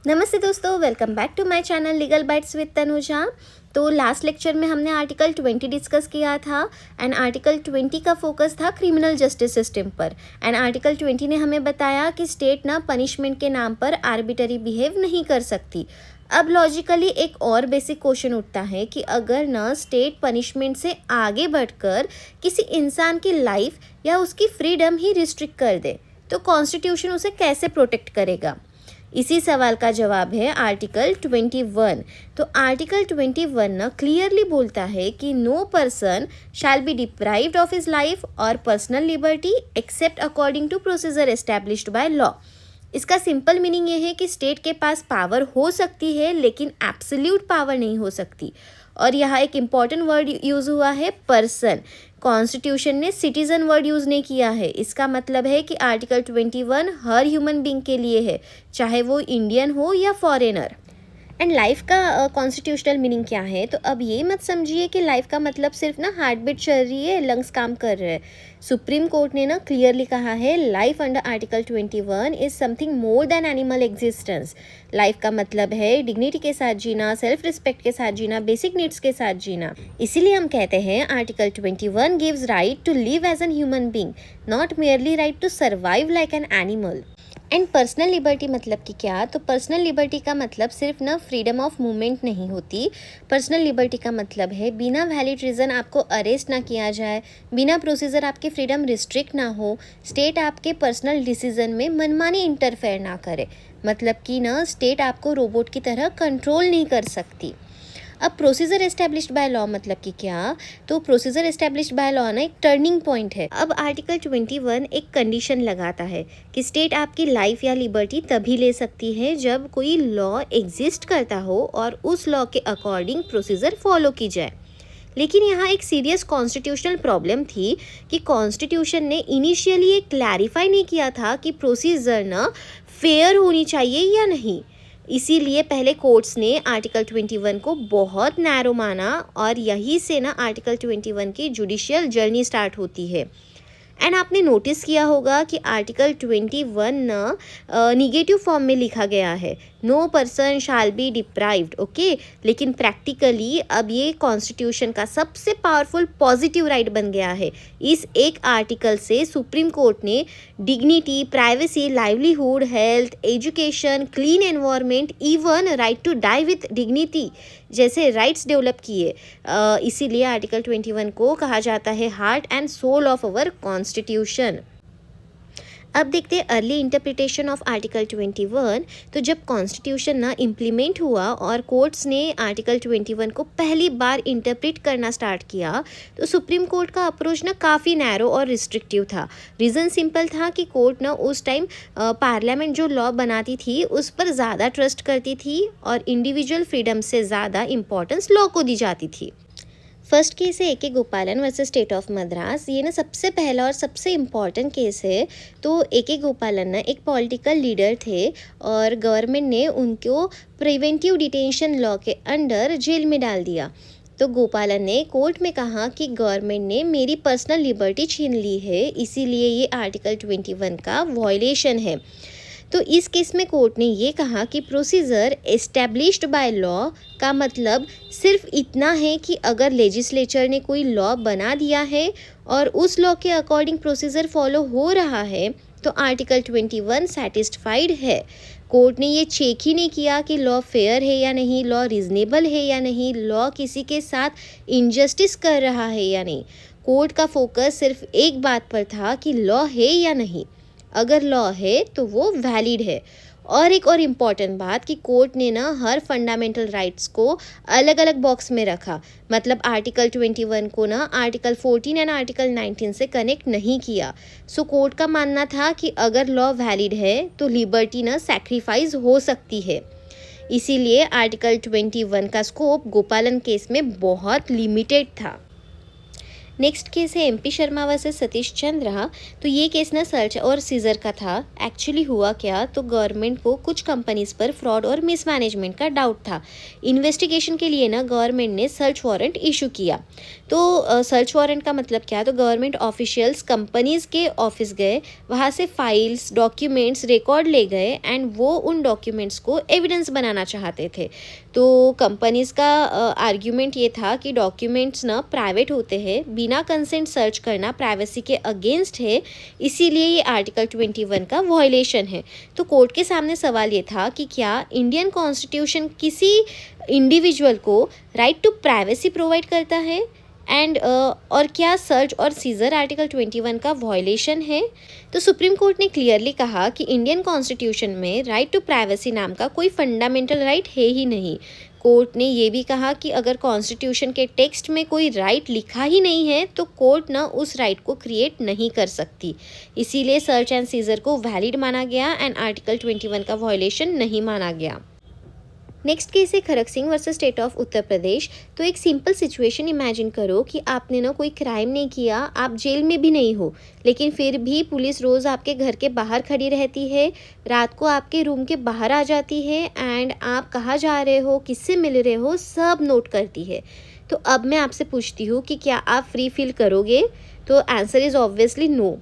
नमस्ते दोस्तों, welcome back to my channel legal bites with Tanuja. तो लास्ट लेक्चर में हमने आर्टिकल 20 डिस्कस किया था एंड आर्टिकल 20 का फोकस था क्रिमिनल जस्टिस सिस्टम पर। एंड आर्टिकल 20 ने हमें बताया कि स्टेट ना पनिशमेंट के नाम पर आर्बिटरी बिहेव नहीं कर सकती। अब लॉजिकली एक और बेसिक क्वेश्चन उठता है कि अगर ना स्टेट पनिशमेंट से आगे बढ़कर किसी इंसान की लाइफ या उसकी फ्रीडम ही रिस्ट्रिक्ट कर दे तो कॉन्स्टिट्यूशन उसे कैसे प्रोटेक्ट करेगा। इसी सवाल का जवाब है आर्टिकल 21। तो आर्टिकल 21 ना क्लियरली बोलता है कि no person shall be deprived of his life और personal liberty except according to procedure established by law. इसका सिंपल मीनिंग ये है कि स्टेट के पास पावर हो सकती है लेकिन एब्सोल्यूट पावर नहीं हो सकती। और यहाँ एक इम्पॉर्टेंट वर्ड यूज़ हुआ है पर्सन। कॉन्स्टिट्यूशन ने सिटीज़न वर्ड यूज़ नहीं किया है। इसका मतलब है कि आर्टिकल 21 हर ह्यूमन बींग के लिए है, चाहे वो इंडियन हो या फॉरेनर। एंड लाइफ का कॉन्स्टिट्यूशनल मीनिंग क्या है, तो अब ये मत समझिए कि लाइफ का मतलब सिर्फ ना हार्ट बीट चल रही है, लंग्स काम कर रहे हैं। सुप्रीम कोर्ट ने ना क्लियरली कहा है life under article 21 is something more than animal existence. Life का मतलब है डिग्निटी के साथ जीना, सेल्फ रिस्पेक्ट के साथ जीना, बेसिक नीड्स के साथ जीना। इसीलिए हम कहते हैं article 21 gives right to live as an human being, not merely right to survive like an animal. And personal liberty मतलब कि क्या, तो पर्सनल लिबर्टी का मतलब सिर्फ ना फ्रीडम ऑफ मूवमेंट नहीं होती। पर्सनल लिबर्टी का मतलब है बिना वैलिड रीज़न आपको अरेस्ट ना किया जाए, बिना प्रोसीजर आपकी फ्रीडम रिस्ट्रिक्ट ना हो, स्टेट आपके पर्सनल डिसीजन में मनमानी इंटरफेयर ना करे। मतलब कि ना स्टेट आपको रोबोट की तरह कंट्रोल नहीं कर सकती। अब प्रोसीजर एस्टैब्लिश्ड बाय लॉ मतलब कि क्या, तो प्रोसीजर एस्टैब्लिश्ड बाय लॉ ना एक टर्निंग पॉइंट है। अब आर्टिकल 21 एक कंडीशन लगाता है कि स्टेट आपकी लाइफ या लिबर्टी तभी ले सकती है जब कोई लॉ एग्जिस्ट करता हो और उस लॉ के अकॉर्डिंग प्रोसीजर फॉलो की जाए। लेकिन यहाँ एक सीरियस कॉन्स्टिट्यूशनल प्रॉब्लम थी कि कॉन्स्टिट्यूशन ने इनिशियली ये क्लैरिफाई नहीं किया था कि प्रोसीजर ना फेयर होनी चाहिए या नहीं। इसीलिए पहले कोर्ट्स ने आर्टिकल 21 को बहुत नैरो माना और यहीं से ना आर्टिकल 21 की जुडिशियल जर्नी स्टार्ट होती है। एंड आपने नोटिस किया होगा कि आर्टिकल 21 ना निगेटिव फॉर्म में लिखा गया है, no person shall be deprived, okay. लेकिन प्रैक्टिकली अब ये कॉन्स्टिट्यूशन का सबसे पावरफुल पॉजिटिव राइट बन गया है। इस एक आर्टिकल से सुप्रीम कोर्ट ने dignity, privacy, livelihood, health, education, clean environment, even right to die with dignity जैसे राइट्स डेवलप किए। इसीलिए आर्टिकल 21 को कहा जाता है heart and soul of our constitution. अब देखते हैं अर्ली इंटरप्रिटेशन ऑफ आर्टिकल 21। तो जब कॉन्स्टिट्यूशन ना इम्प्लीमेंट हुआ और कोर्ट्स ने आर्टिकल 21 को पहली बार इंटरप्रेट करना स्टार्ट किया तो सुप्रीम कोर्ट का अप्रोच ना काफ़ी नैरो और रिस्ट्रिक्टिव था। रीज़न सिंपल था कि कोर्ट ना उस टाइम पार्लियामेंट जो लॉ बनाती थी उस पर ज़्यादा ट्रस्ट करती थी और इंडिविजुअल फ्रीडम से ज़्यादा इम्पोर्टेंस लॉ को दी जाती थी। फर्स्ट केस है AK गोपालन वर्सेस स्टेट ऑफ मद्रास। ये ना सबसे पहला और सबसे इम्पॉर्टेंट केस है। तो AK गोपालन ना एक पॉलिटिकल लीडर थे और गवर्नमेंट ने उनको प्रिवेंटिव डिटेंशन लॉ के अंडर जेल में डाल दिया। तो गोपालन ने कोर्ट में कहा कि गवर्नमेंट ने मेरी पर्सनल लिबर्टी छीन ली है, इसीलिए ये आर्टिकल 21 का वॉयलेशन है। तो इस केस में कोर्ट ने ये कहा कि प्रोसीजर एस्टैब्लिश्ड बाय लॉ का मतलब सिर्फ इतना है कि अगर लेजिस्लेचर ने कोई लॉ बना दिया है और उस लॉ के अकॉर्डिंग प्रोसीजर फॉलो हो रहा है तो आर्टिकल 21 सेटिस्फाइड है। कोर्ट ने ये चेक ही नहीं किया कि लॉ फेयर है या नहीं, लॉ रीजनेबल है या नहीं, लॉ किसी के साथ इनजस्टिस कर रहा है या नहीं। कोर्ट का फोकस सिर्फ एक बात पर था कि लॉ है या नहीं, अगर लॉ है तो वो वैलिड है। और एक और इम्पॉर्टेंट बात कि कोर्ट ने ना हर फंडामेंटल राइट्स को अलग अलग बॉक्स में रखा। मतलब आर्टिकल 21 को ना आर्टिकल 14 एंड आर्टिकल 19 से कनेक्ट नहीं किया। सो कोर्ट का मानना था कि अगर लॉ वैलिड है तो लिबर्टी ना सैक्रिफाइस हो सकती है। इसीलिए आर्टिकल 21 का स्कोप गोपालन केस में बहुत लिमिटेड था। नेक्स्ट केस है एमपी शर्मा वर्सेस सतीश चंद्रा। तो ये केस ना सर्च और सीजर का था। एक्चुअली हुआ क्या, तो गवर्नमेंट को कुछ कंपनीज पर फ्रॉड और मिसमैनेजमेंट का डाउट था। इन्वेस्टिगेशन के लिए ना गवर्नमेंट ने सर्च वारंट इशू किया। तो सर्च वारंट का मतलब क्या, तो गवर्नमेंट ऑफिशियल्स कंपनीज के ऑफिस गए, वहाँ से फाइल्स डॉक्यूमेंट्स रिकॉर्ड ले गए एंड वो उन डॉक्यूमेंट्स को एविडेंस बनाना चाहते थे। तो कंपनीज का आर्ग्यूमेंट ये था कि डॉक्यूमेंट्स ना प्राइवेट होते हैं, बिना कंसेंट सर्च करना प्राइवेसी के अगेंस्ट है, इसीलिए ये आर्टिकल 21 का वॉयलेशन है। तो कोर्ट के सामने सवाल ये था कि क्या इंडियन कॉन्स्टिट्यूशन किसी इंडिविजुअल को राइट टू प्राइवेसी प्रोवाइड करता है एंड और क्या सर्च और सीजर आर्टिकल 21 का वॉयलेशन है। तो सुप्रीम कोर्ट ने क्लियरली कहा कि इंडियन कॉन्स्टिट्यूशन में राइट टू प्राइवेसी नाम का कोई फंडामेंटल राइट है ही नहीं। कोर्ट ने ये भी कहा कि अगर कॉन्स्टिट्यूशन के टेक्स्ट में कोई राइट लिखा ही नहीं है तो कोर्ट ना उस राइट को क्रिएट नहीं कर सकती, इसीलिए सर्च एंड सीजर को वैलिड माना गया एंड आर्टिकल 21 का वॉयलेशन नहीं माना गया। नेक्स्ट केस है Kharak Singh versus state of Uttar Pradesh. तो एक सिंपल सिचुएशन इमेजिन करो कि आपने ना कोई क्राइम नहीं किया, आप जेल में भी नहीं हो, लेकिन फिर भी पुलिस रोज़ आपके घर के बाहर खड़ी रहती है, रात को आपके रूम के बाहर आ जाती है एंड आप कहाँ जा रहे हो, किससे मिल रहे हो, सब नोट करती है। तो अब मैं आपसे पूछती हूँ कि क्या आप फ्री फील करोगे? तो आंसर इज़ ऑब्वियसली नो।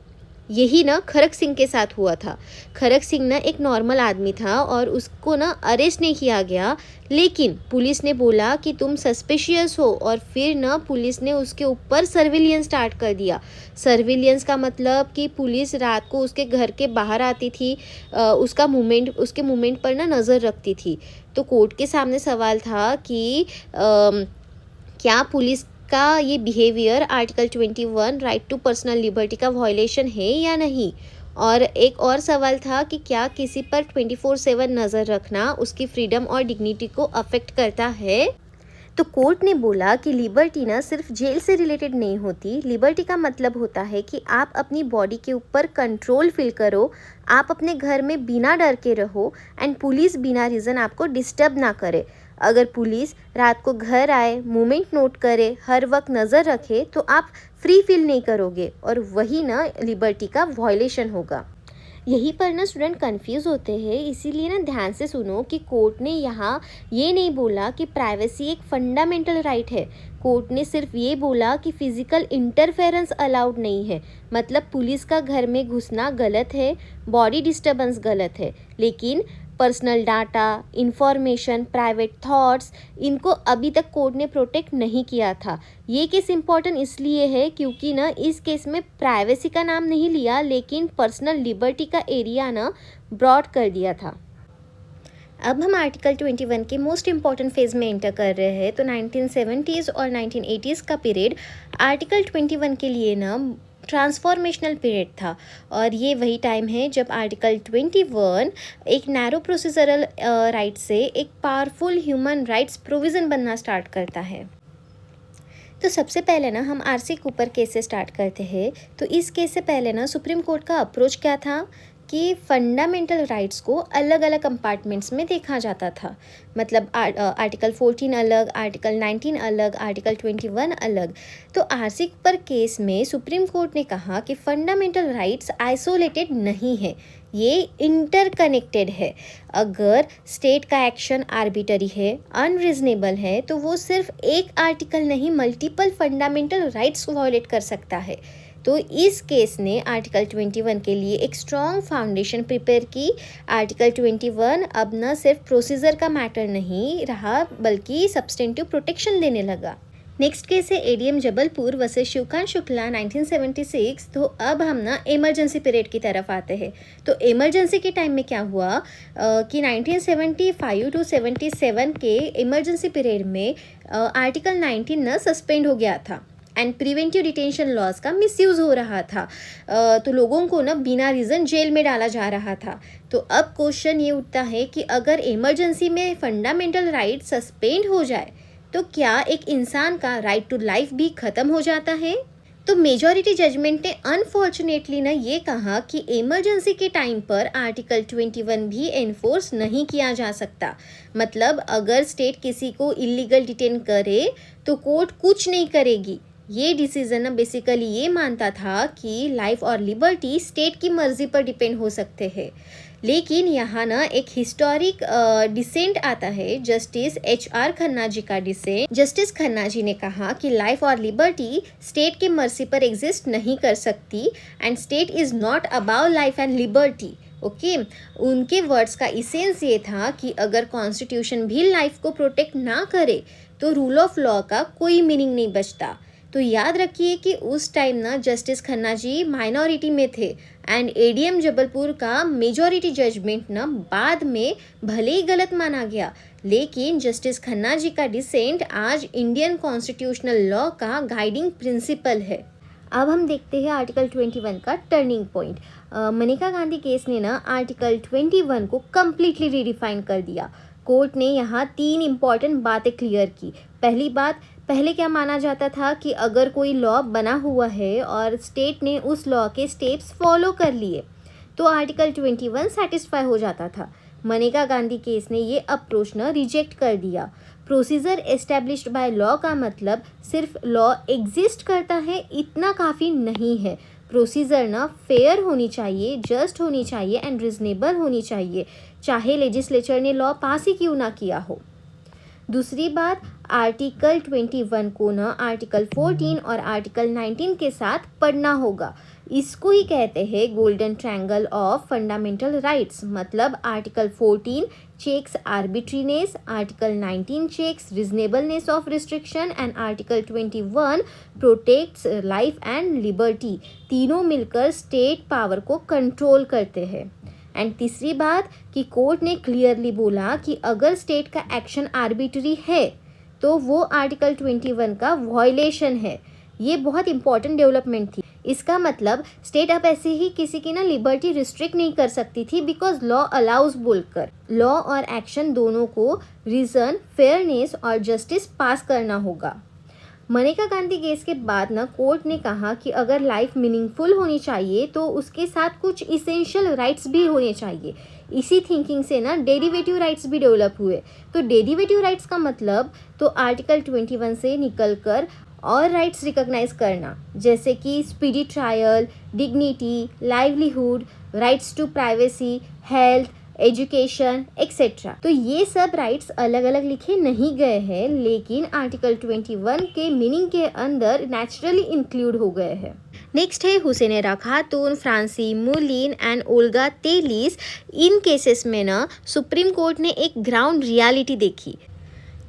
यही ना खरक सिंह के साथ हुआ था। खरक सिंह ना एक नॉर्मल आदमी था और उसको ना अरेस्ट नहीं किया गया, लेकिन पुलिस ने बोला कि तुम सस्पिशियस हो और फिर ना पुलिस ने उसके ऊपर सर्विलियंस स्टार्ट कर दिया। सर्विलियंस का मतलब कि पुलिस रात को उसके घर के बाहर आती थी, उसके मूवमेंट पर ना नज़र रखती थी। तो कोर्ट के सामने सवाल था कि क्या पुलिस का ये behaviour article 21 right to personal liberty का वॉयलेशन है या नहीं। और एक और सवाल था कि क्या किसी पर 24/7 नज़र रखना उसकी फ्रीडम और डिग्निटी को अफेक्ट करता है। तो कोर्ट ने बोला कि लिबर्टी ना सिर्फ जेल से रिलेटेड नहीं होती। लिबर्टी का मतलब होता है कि आप अपनी बॉडी के ऊपर कंट्रोल फील करो, आप अपने घर में बिना डर के रहो एंड पुलिस बिना रीज़न आपको डिस्टर्ब ना करे। अगर पुलिस रात को घर आए, मूवमेंट नोट करे, हर वक्त नज़र रखे तो आप फ्री फील नहीं करोगे और वही ना लिबर्टी का वॉयलेशन होगा। यहीं पर ना स्टूडेंट कंफ्यूज होते हैं, इसीलिए ना ध्यान से सुनो कि कोर्ट ने यहाँ ये नहीं बोला कि प्राइवेसी एक फंडामेंटल राइट है। कोर्ट ने सिर्फ ये बोला कि फिजिकल इंटरफेरेंस अलाउड नहीं है। मतलब पुलिस का घर में घुसना गलत है, बॉडी डिस्टर्बेंस गलत है, लेकिन personal data, information, private thoughts, इनको अभी तक कोर्ट ने प्रोटेक्ट नहीं किया था। ये केस इम्पॉर्टेंट इसलिए है क्योंकि ना इस केस में प्राइवेसी का नाम नहीं लिया, लेकिन पर्सनल लिबर्टी का एरिया ना ब्रॉड कर दिया था। अब हम आर्टिकल 21 के मोस्ट इम्पॉर्टेंट फेज़ में एंटर कर रहे हैं। तो 1970s और 1980s का पीरियड आर्टिकल 21 के लिए ना ट्रांसफॉर्मेशनल पीरियड था और ये वही टाइम है जब आर्टिकल 21 एक नैरो प्रोसीजरल राइट से एक पावरफुल ह्यूमन राइट्स प्रोविज़न बनना स्टार्ट करता है। तो सबसे पहले ना हम आरसी कूपर केस से स्टार्ट करते हैं। तो इस केस से पहले ना सुप्रीम कोर्ट का अप्रोच क्या था कि फंडामेंटल राइट्स को अलग अलग कंपार्टमेंट्स में देखा जाता था। मतलब आर्टिकल 14 अलग, आर्टिकल 19 अलग, आर्टिकल 21 अलग। तो आरसी पर केस में सुप्रीम कोर्ट ने कहा कि फंडामेंटल राइट्स आइसोलेटेड नहीं है, ये इंटरकनेक्टेड है। अगर स्टेट का एक्शन आर्बिटरी है, अनरीजनेबल है, तो वो सिर्फ एक आर्टिकल नहीं मल्टीपल फंडामेंटल राइट्स वायलेट कर सकता है। तो इस केस ने आर्टिकल 21 के लिए एक स्ट्रॉन्ग फाउंडेशन प्रिपेयर की। आर्टिकल 21 अब न सिर्फ प्रोसीजर का मैटर नहीं रहा बल्कि सब्सटेंटिव प्रोटेक्शन देने लगा। नेक्स्ट केस है एडीएम जबलपुर वर्सेस शिवकांत शुक्ला 1976। तो अब हम ना इमरजेंसी पीरियड की तरफ आते हैं। तो इमरजेंसी के टाइम में क्या हुआ कि 1975 टू 77 के इमरजेंसी पीरियड में आर्टिकल 19 ना सस्पेंड हो गया था एंड प्रिवेंटिव डिटेंशन लॉज का मिसयूज़ हो रहा था। तो लोगों को ना बिना रीज़न जेल में डाला जा रहा था। तो अब क्वेश्चन ये उठता है कि अगर इमरजेंसी में फंडामेंटल राइट सस्पेंड हो जाए तो क्या एक इंसान का राइट टू लाइफ भी ख़त्म हो जाता है। तो मेजॉरिटी जजमेंट ने अनफॉर्चुनेटली ना ये कहा कि इमरजेंसी के टाइम पर आर्टिकल 21 भी एनफोर्स नहीं किया जा सकता। मतलब अगर स्टेट किसी को इलीगल डिटेन करे तो कोर्ट कुछ नहीं करेगी, ये डिसीजन ना बेसिकली ये मानता था कि लाइफ और लिबर्टी स्टेट की मर्जी पर डिपेंड हो सकते हैं। लेकिन यहाँ ना एक हिस्टोरिक डिसेंट आता है, जस्टिस HR खन्ना जी का डिसेंट। जस्टिस खन्ना जी ने कहा कि लाइफ और लिबर्टी स्टेट के मर्जी पर एग्जिस्ट नहीं कर सकती and state is not about life and liberty. Okay, उनके वर्ड्स का इसेंस ये था कि अगर कॉन्स्टिट्यूशन भी लाइफ को प्रोटेक्ट ना करे तो रूल ऑफ लॉ का कोई मीनिंग नहीं बचता। तो याद रखिए कि उस टाइम ना जस्टिस खन्ना जी माइनॉरिटी में थे एंड ADM जबलपुर का मेजॉरिटी जजमेंट ना बाद में भले ही गलत माना गया, लेकिन जस्टिस खन्ना जी का डिसेंट आज इंडियन कॉन्स्टिट्यूशनल लॉ का गाइडिंग प्रिंसिपल है। अब हम देखते हैं आर्टिकल 21 का turning point. Maneka Gandhi case ने ना आर्टिकल 21 को कम्प्लीटली रीडिफाइन कर दिया। कोर्ट ने यहाँ 3 इम्पॉर्टेंट बातें क्लियर की। पहली बात, पहले क्या माना जाता था कि अगर कोई लॉ बना हुआ है और स्टेट ने उस लॉ के स्टेप्स फॉलो कर लिए तो आर्टिकल 21 सेटिस्फाई हो जाता था। मनेका गांधी केस ने ये अप्रोच न रिजेक्ट कर दिया। प्रोसीजर एस्टेब्लिश्ड बाय लॉ का मतलब सिर्फ लॉ एग्जिस्ट करता है इतना काफ़ी नहीं है। प्रोसीजर ना फेयर होनी चाहिए, जस्ट होनी चाहिए एंड रिजनेबल होनी चाहिए, चाहे लेजिस्लेचर ने लॉ पास ही क्यों ना किया हो। दूसरी बात, आर्टिकल 21 को ना आर्टिकल 14 और आर्टिकल 19 के साथ पढ़ना होगा। इसको ही कहते हैं golden triangle of fundamental rights. मतलब article 14 checks arbitrariness, article 19 checks reasonableness of restriction and article 21 protects life and liberty. तीनों मिलकर स्टेट पावर को कंट्रोल करते हैं। एंड तीसरी बात कि कोर्ट ने क्लियरली बोला कि अगर स्टेट का एक्शन आर्बिट्री है तो वो आर्टिकल 21 का वायलेशन है। ये बहुत इंपॉर्टेंट डेवलपमेंट थी। इसका मतलब स्टेट अब ऐसे ही किसी की ना लिबर्टी रिस्ट्रिक्ट नहीं कर सकती थी बिकॉज लॉ अलाउज बोलकर। लॉ और एक्शन दोनों को रीजन, फेयरनेस और जस्टिस पास करना होगा। मनेका गांधी केस के बाद ना कोर्ट ने कहा कि अगर लाइफ मीनिंगफुल होनी चाहिए तो उसके साथ कुछ इसेंशियल राइट्स भी होने चाहिए। इसी थिंकिंग से ना डेरिवेटिव राइट्स भी डेवलप हुए। तो डेरिवेटिव राइट्स का मतलब तो आर्टिकल 21 से निकलकर और राइट्स रिकॉग्नाइज करना, जैसे कि speedy trial, dignity, livelihood, rights to privacy, health, education etcetera. तो ये सब राइट्स अलग अलग लिखे नहीं गए हैं, लेकिन आर्टिकल 21 के मीनिंग के अंदर नेचुरली इंक्लूड हो गए हैं। नेक्स्ट है हुसैनेरा खातून, फ्रांसी मुलिन एंड ओल्गा तेलिस। इन केसेस में ना सुप्रीम कोर्ट ने एक ग्राउंड रियलिटी देखी।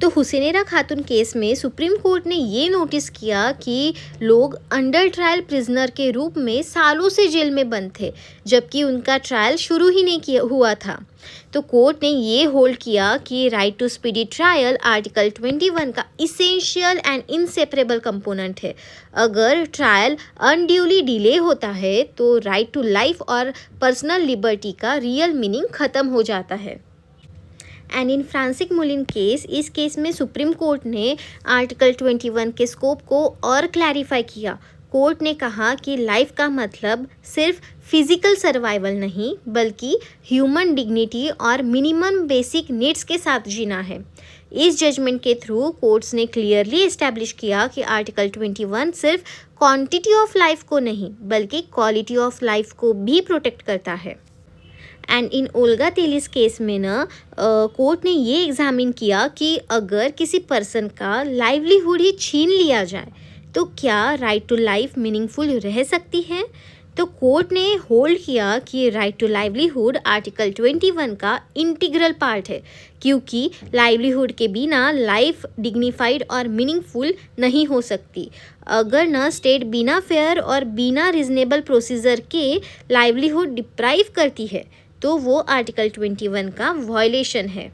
तो हुसैनेरा खातून केस में सुप्रीम कोर्ट ने ये नोटिस किया कि लोग अंडर ट्रायल प्रिजनर के रूप में सालों से जेल में बंद थे, जबकि उनका ट्रायल शुरू ही नहीं किया हुआ था। तो कोर्ट ने ये होल्ड किया कि right to speedy trial article 21 का इसेंशियल एंड इनसेपरेबल कंपोनेंट है। अगर ट्रायल अनड्यूली डिले होता है तो राइट टू लाइफ और पर्सनल लिबर्टी का रियल मीनिंग ख़त्म हो जाता है। एंड इन फ्रांसिक मुलिन केस, इस केस में सुप्रीम कोर्ट ने आर्टिकल 21 के स्कोप को और क्लैरिफाई किया। कोर्ट ने कहा कि लाइफ का मतलब सिर्फ फिजिकल सर्वाइवल नहीं बल्कि ह्यूमन डिग्निटी और मिनिमम बेसिक नीड्स के साथ जीना है। इस जजमेंट के थ्रू कोर्ट्स ने क्लियरली एस्टैब्लिश किया कि आर्टिकल 21 सिर्फ क्वांटिटी ऑफ लाइफ को नहीं बल्कि क्वालिटी ऑफ लाइफ को भी प्रोटेक्ट करता है। एंड इन ओल्गा तेलिस केस में ना कोर्ट ने ये एग्जामिन किया कि अगर किसी पर्सन का लाइवलीहुड ही छीन लिया जाए तो क्या राइट टू लाइफ मीनिंगफुल रह सकती है। तो कोर्ट ने होल्ड किया कि राइट टू लाइवलीहुड आर्टिकल 21 का इंटीग्रल पार्ट है, क्योंकि लाइवलीहुड के बिना लाइफ डिग्निफाइड और मीनिंगफुल नहीं हो सकती। अगर ना स्टेट बिना फेयर और बिना रीजनेबल प्रोसीजर के लाइवलीहुड डिप्राइव करती है तो वो आर्टिकल 21 का वायलेशन है।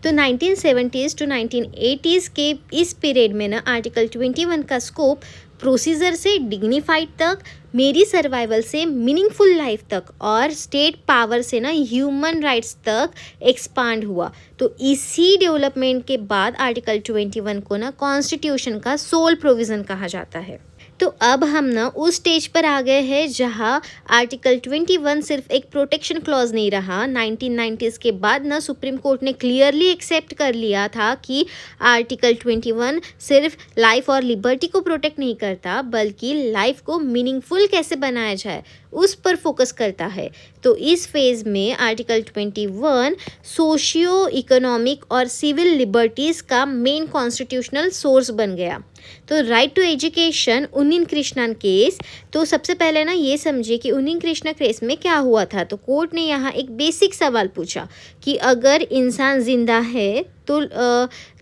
तो 1970s to 1980s के इस पीरियड में ना आर्टिकल 21 का स्कोप प्रोसीजर से डिग्निफाइड तक, मेरी सर्वाइवल से मीनिंगफुल लाइफ तक और स्टेट पावर से ना ह्यूमन राइट्स तक एक्सपांड हुआ। तो इसी डेवलपमेंट के बाद आर्टिकल 21 को ना कॉन्स्टिट्यूशन का सोल प्रोविज़न कहा जाता है। तो अब हम ना उस स्टेज पर आ गए हैं जहां आर्टिकल 21 सिर्फ एक प्रोटेक्शन क्लॉज नहीं रहा। 1990s के बाद ना सुप्रीम कोर्ट ने क्लियरली एक्सेप्ट कर लिया था कि आर्टिकल 21 सिर्फ लाइफ और लिबर्टी को प्रोटेक्ट नहीं करता, बल्कि लाइफ को मीनिंगफुल कैसे बनाया जाए उस पर फोकस करता है। तो इस फेज़ में आर्टिकल 21 सोशियो इकोनॉमिक और सिविल लिबर्टीज़ का मेन कॉन्स्टिट्यूशनल सोर्स बन गया। तो right to education Unni Krishnan case, तो सबसे पहले ना ये समझिए कि उन्नीन कृष्णा केस में क्या हुआ था। तो कोर्ट ने यहाँ एक बेसिक सवाल पूछा कि अगर इंसान जिंदा है तो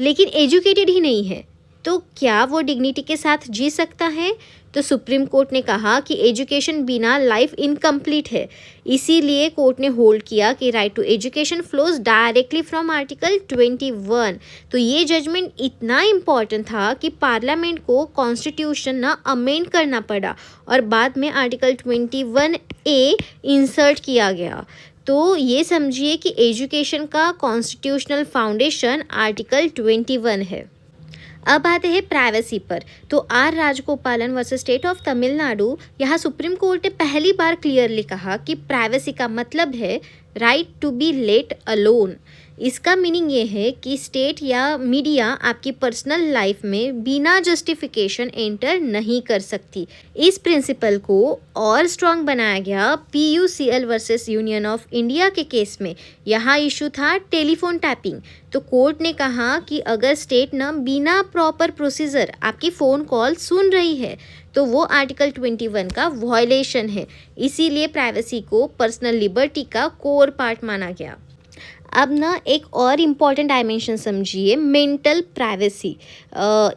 लेकिन एजुकेटेड ही नहीं है, तो क्या वो डिग्निटी के साथ जी सकता है। तो सुप्रीम कोर्ट ने कहा कि एजुकेशन बिना लाइफ इनकम्प्लीट है। इसीलिए कोर्ट ने होल्ड किया कि right to education flows directly from article 21। तो ये जजमेंट इतना इम्पॉर्टेंट था कि पार्लियामेंट को कॉन्स्टिट्यूशन ना अमेंड करना पड़ा और बाद में आर्टिकल 21A इंसर्ट किया गया। तो ये समझिए कि एजुकेशन का कॉन्स्टिट्यूशनल फाउंडेशन आर्टिकल 21 है। अब आते हैं प्राइवेसी पर। तो R Rajagopalan versus state of Tamil Nadu, यहाँ सुप्रीम कोर्ट ने पहली बार क्लियरली कहा कि प्राइवेसी का मतलब है right to be let alone. इसका मीनिंग ये है कि स्टेट या मीडिया आपकी पर्सनल लाइफ में बिना जस्टिफिकेशन एंटर नहीं कर सकती। इस प्रिंसिपल को और स्ट्रॉन्ग बनाया गया PUCL versus union of India के केस में। यहाँ इशू था टेलीफोन टैपिंग। तो कोर्ट ने कहा कि अगर स्टेट न बिना प्रॉपर प्रोसीजर आपकी फ़ोन कॉल सुन रही है तो वो आर्टिकल 21 का वॉयलेशन है। इसीलिए प्राइवेसी को पर्सनल लिबर्टी का कोर पार्ट माना गया। अब ना एक और इम्पॉर्टेंट डायमेंशन समझिए, mental privacy.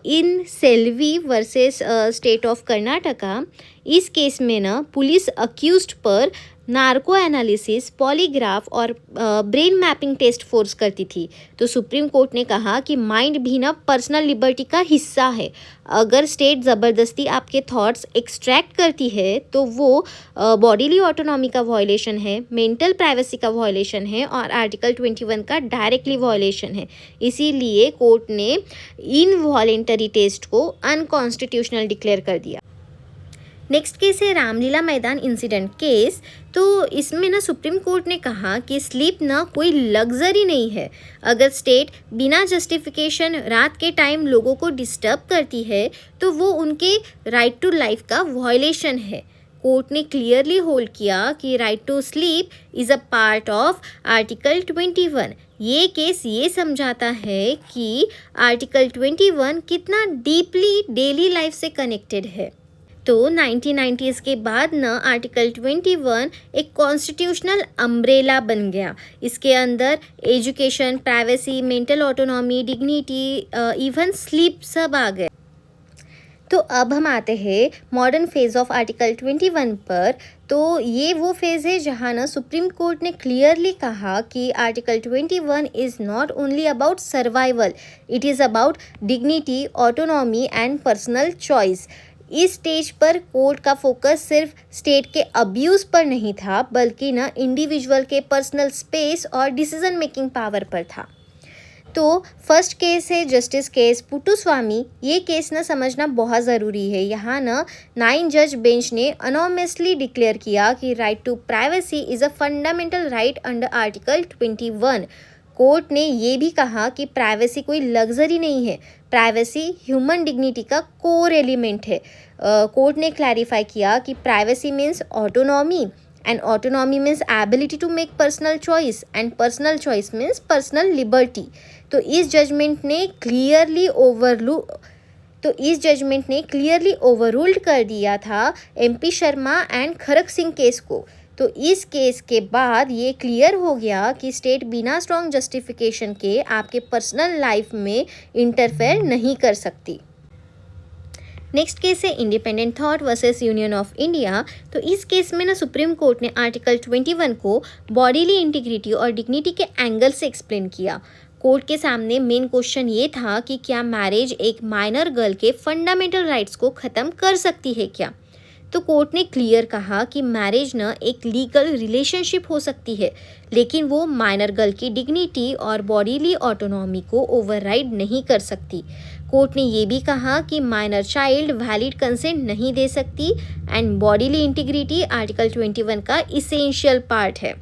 In Selvi versus state of Karnataka, इस केस में ना पुलिस अक्यूज्ड पर नार्को एनालिसिस, पॉलीग्राफ और ब्रेन मैपिंग टेस्ट फोर्स करती थी। तो सुप्रीम कोर्ट ने कहा कि माइंड भी ना पर्सनल लिबर्टी का हिस्सा है। अगर स्टेट ज़बरदस्ती आपके थॉट्स एक्सट्रैक्ट करती है तो वो बॉडीली ऑटोनॉमी का वॉयलेशन है, मेंटल प्राइवेसी का वॉयलेशन है और आर्टिकल 21 का डायरेक्टली वॉयलेशन है। इसीलिए कोर्ट ने इनवॉलेंटरी टेस्ट को अनकॉन्स्टिट्यूशनल डिक्लेयर कर दिया। नेक्स्ट केस है रामलीला मैदान इंसिडेंट केस। तो इसमें ना सुप्रीम कोर्ट ने कहा कि स्लीप ना कोई लग्जरी नहीं है। अगर स्टेट बिना जस्टिफिकेशन रात के टाइम लोगों को डिस्टर्ब करती है तो वो उनके राइट टू लाइफ का वॉयलेशन है। कोर्ट ने क्लियरली होल्ड किया कि right to sleep is a part of article 21। ये केस ये समझाता है कि आर्टिकल 21 कितना डीपली डेली लाइफ से कनेक्टेड है। तो 1990s के बाद न आर्टिकल 21 एक कॉन्स्टिट्यूशनल अम्ब्रेला बन गया। इसके अंदर education, privacy, mental autonomy, dignity, even sleep सब आ गए। तो अब हम आते हैं मॉडर्न फेज़ ऑफ आर्टिकल 21 पर। तो ये वो फेज़ है जहाँ ना सुप्रीम कोर्ट ने क्लियरली कहा कि article 21 is not only about survival, it is about dignity, autonomy and personal choice. इस स्टेज पर कोर्ट का फोकस सिर्फ स्टेट के अब्यूज़ पर नहीं था, बल्कि ना इंडिविजुअल के पर्सनल स्पेस और डिसीजन मेकिंग पावर पर था। तो फर्स्ट केस है जस्टिस केस पुट्टुस्वामी। ये केस ना समझना बहुत ज़रूरी है। यहाँ ना 9 जज बेंच ने अनोमसली डिक्लेयर किया कि right to privacy is a fundamental right under article 21। Court ने ये भी कहा कि प्राइवेसी कोई लग्जरी नहीं है, प्राइवेसी ह्यूमन डिग्निटी का कोर एलिमेंट है। कोर्ट ने क्लैरिफाई किया कि privacy means autonomy and autonomy means ability to make personal choice and personal choice means personal liberty. तो इस जजमेंट ने क्लियरली ओवररूल्ड कर दिया था MP Sharma and Kharak Singh case को। तो इस केस के बाद ये क्लियर हो गया कि स्टेट बिना स्ट्रॉन्ग जस्टिफिकेशन के आपके पर्सनल लाइफ में इंटरफेयर नहीं कर सकती। नेक्स्ट केस है independent thought versus union of India. तो इस केस में ना सुप्रीम कोर्ट ने आर्टिकल 21 को बॉडीली इंटीग्रिटी और डिग्निटी के एंगल से एक्सप्लेन किया। कोर्ट के सामने मेन क्वेश्चन ये था कि क्या मैरिज एक माइनर गर्ल के फंडामेंटल राइट्स को ख़त्म कर सकती है क्या। तो कोर्ट ने क्लियर कहा कि मैरिज न एक लीगल रिलेशनशिप हो सकती है, लेकिन वो माइनर गर्ल की डिग्निटी और बॉडीली ऑटोनॉमी को ओवरराइड नहीं कर सकती। कोर्ट ने ये भी कहा कि माइनर चाइल्ड वैलिड कंसेंट नहीं दे सकती एंड बॉडीली इंटीग्रिटी आर्टिकल 21 का इसेंशियल पार्ट है।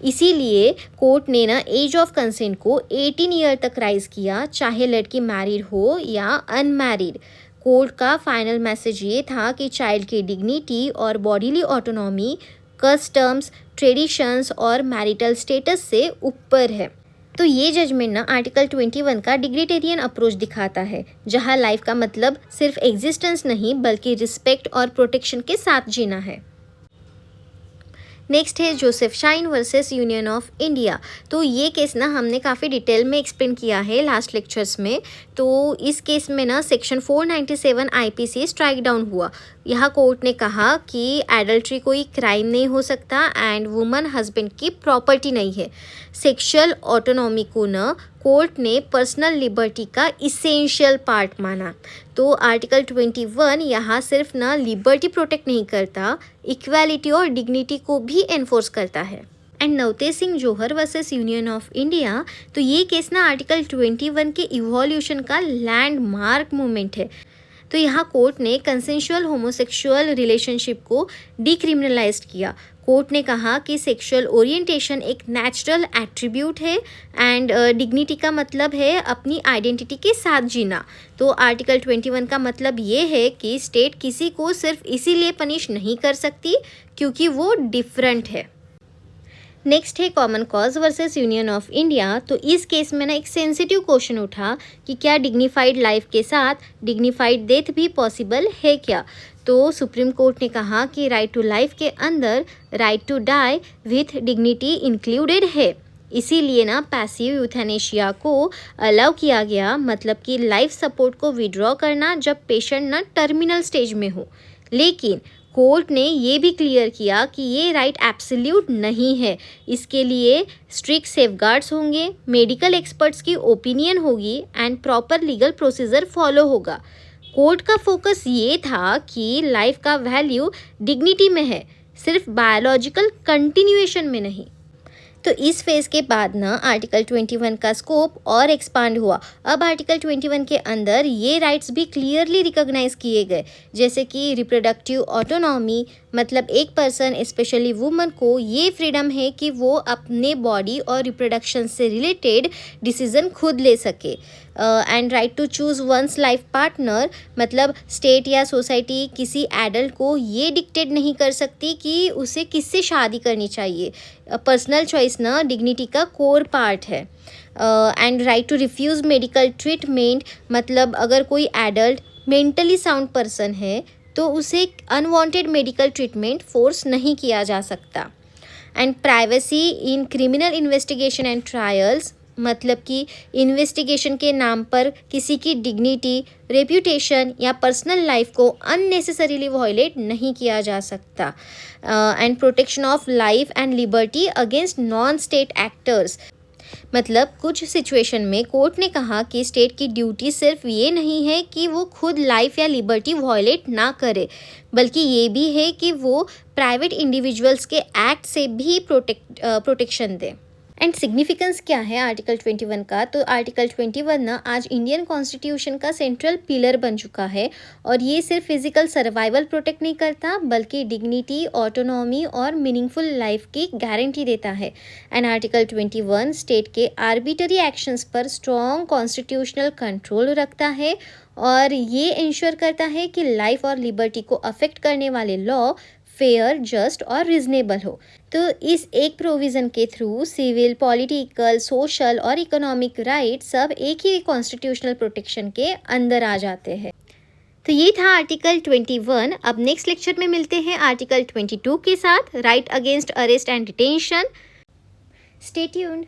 इसीलिए कोर्ट ने ना एज ऑफ कंसेंट को 18 ईयर तक राइज किया, चाहे लड़की मैरिड हो या अनमैरिड। कोर्ट का फाइनल मैसेज ये था कि चाइल्ड की डिग्निटी और बॉडीली ऑटोनॉमी कस्टम्स, ट्रेडिशंस और मैरिटल स्टेटस से ऊपर है। तो ये जजमेंट ना आर्टिकल 21 का डिग्निटेरियन अप्रोच दिखाता है, जहाँ लाइफ का मतलब सिर्फ एग्जिस्टेंस नहीं बल्कि रिस्पेक्ट और प्रोटेक्शन के साथ जीना है। नेक्स्ट है Joseph shine versus union of India. तो ये केस ना हमने काफ़ी डिटेल में एक्सप्लेन किया है लास्ट लेक्चर्स में। तो इस केस में ना सेक्शन 497 आईपीसी स्ट्राइक डाउन हुआ। यहाँ कोर्ट ने कहा कि एडल्ट्री कोई क्राइम नहीं हो सकता एंड वुमन हस्बैंड की प्रॉपर्टी नहीं है। सेक्शुअल ऑटोनॉमी को न कोर्ट ने पर्सनल लिबर्टी का इसेंशियल पार्ट माना। तो आर्टिकल 21 यहाँ सिर्फ ना लिबर्टी प्रोटेक्ट नहीं करता, इक्वालिटी और डिग्निटी को भी एनफोर्स करता है। And Navtej Singh Johar versus union of India, तो ये केस ना आर्टिकल 21 के इवोल्यूशन का लैंडमार्क मूवमेंट है। तो यहाँ कोर्ट ने कंसेंशुअल होमोसेक्सुअल रिलेशनशिप को डिक्रिमिनलाइज किया। कोर्ट ने कहा कि सेक्सुअल ओरिएंटेशन एक नेचुरल एट्रीब्यूट है एंड डिग्निटी का मतलब है अपनी आइडेंटिटी के साथ जीना। तो आर्टिकल 21 का मतलब ये है कि स्टेट किसी को सिर्फ इसीलिए पनिश नहीं कर सकती क्योंकि वो डिफरेंट है। नेक्स्ट है common cause versus union of India. तो इस केस में ना एक सेंसिटिव क्वेश्चन उठा कि क्या डिग्निफाइड लाइफ के साथ डिग्निफाइड डेथ भी पॉसिबल है क्या। तो सुप्रीम कोर्ट ने कहा कि राइट टू लाइफ के अंदर right to die with dignity included है। इसीलिए ना पैसिव यूथेनेशिया को अलाउ किया गया, मतलब कि लाइफ सपोर्ट को विड्रॉ करना जब पेशेंट ना टर्मिनल स्टेज में हो। लेकिन कोर्ट ने ये भी क्लियर किया कि ये राइट एब्सोल्यूट नहीं है, इसके लिए स्ट्रिक्ट सेफगार्ड्स होंगे, मेडिकल एक्सपर्ट्स की ओपिनियन होगी and proper legal procedure follow होगा। कोर्ट का फोकस ये था कि लाइफ का वैल्यू डिग्निटी में है, सिर्फ बायोलॉजिकल कंटिन्यूएशन में नहीं। तो इस फेज़ के बाद ना आर्टिकल 21 का स्कोप और एक्सपांड हुआ। अब आर्टिकल 21 के अंदर ये राइट्स भी क्लियरली रिकॉग्नाइज किए गए, जैसे कि रिप्रोडक्टिव ऑटोनॉमी, मतलब एक पर्सन स्पेशली वुमन को ये फ्रीडम है कि वो अपने बॉडी और रिप्रोडक्शन से रिलेटेड डिसीजन खुद ले सके। And right to choose one's life partner, मतलब स्टेट या सोसाइटी किसी एडल्ट को ये डिक्टेट नहीं कर सकती कि उसे किससे शादी करनी चाहिए। पर्सनल चॉइस ना डिग्निटी का कोर पार्ट है। And right to refuse medical treatment, मतलब अगर कोई एडल्ट मेंटली साउंड पर्सन है तो उसे अनवांटेड मेडिकल ट्रीटमेंट फोर्स नहीं किया जा सकता। And privacy in criminal investigation and trials, मतलब कि इन्वेस्टिगेशन के नाम पर किसी की डिग्निटी, रेप्यूटेशन या पर्सनल लाइफ को अननेसेसरीली वायलेट नहीं किया जा सकता। And protection of life and liberty against non state actors, मतलब कुछ सिचुएशन में कोर्ट ने कहा कि स्टेट की ड्यूटी सिर्फ ये नहीं है कि वो खुद लाइफ या लिबर्टी वायलेट ना करे, बल्कि ये भी है कि वो प्राइवेट इंडिविजुअल्स के एक्ट से भी प्रोटेक्शन दे। एंड सिग्निफिकेंस क्या है आर्टिकल 21 का, तो आर्टिकल 21 ना आज इंडियन कॉन्स्टिट्यूशन का सेंट्रल पिलर बन चुका है और ये सिर्फ फिजिकल सर्वाइवल प्रोटेक्ट नहीं करता बल्कि डिग्निटी, ऑटोनॉमी और मीनिंगफुल लाइफ की गारंटी देता है। एंड आर्टिकल 21 स्टेट के आर्बिटरी एक्शंस पर स्ट्रॉन्ग कॉन्स्टिट्यूशनल कंट्रोल रखता है और ये इंश्योर करता है कि लाइफ और लिबर्टी को अफेक्ट करने वाले लॉ फेयर, जस्ट और रिजनेबल हो। तो इस एक प्रोविज़न के थ्रू सिविल, पॉलिटिकल, सोशल और इकोनॉमिक राइट सब एक ही कॉन्स्टिट्यूशनल प्रोटेक्शन के अंदर आ जाते हैं। तो ये था आर्टिकल 21। अब नेक्स्ट लेक्चर में मिलते हैं आर्टिकल 22 के साथ, right against arrest and detention. Stay tuned.